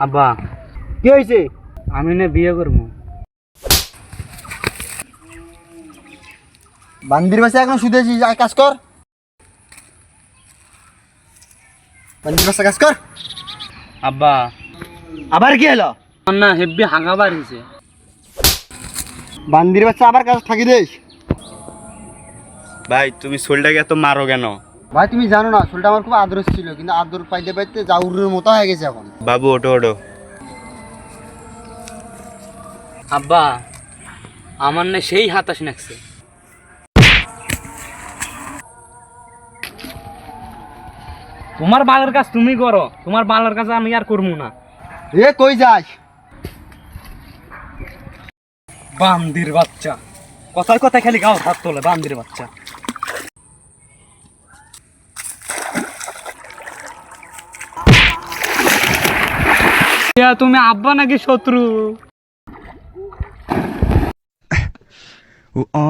আব্বা কি হয়েছে? আমি না বিয়ে করবো। বান্দির বাসা এখন শুধেছিস, আয় কাজ কর। বান্দির বাসা কাজ কর। আব্বা আবার কি হলো? আমার না হেব্বি হাগা বাড়িছে। বান্দির বাচ্চা আবার কাজ থাকি দেশ। ভাই তুমি সোলটাকে এত মারো কেন? ভাই তুমি জানো না, চুলটা আমার খুব আদর ছিল, কিন্তু আদর পাইতে পাইতে জাউরের মতো হয়ে গেছে এখন। বাবু ওঠো ওঠো। আব্বা আমার না সেই হাতাশ নাকছে। তোমার বালের কাজ তুমি করো, তোমার বালের কাজ আমি আর করবো না। এ কই যাস? বান্দির বাচ্চা কথায় কথায় খালি গাও হাত তোলে, বান্দির বাচ্চা। তুমি আব্বা নাকি শত্রু? ও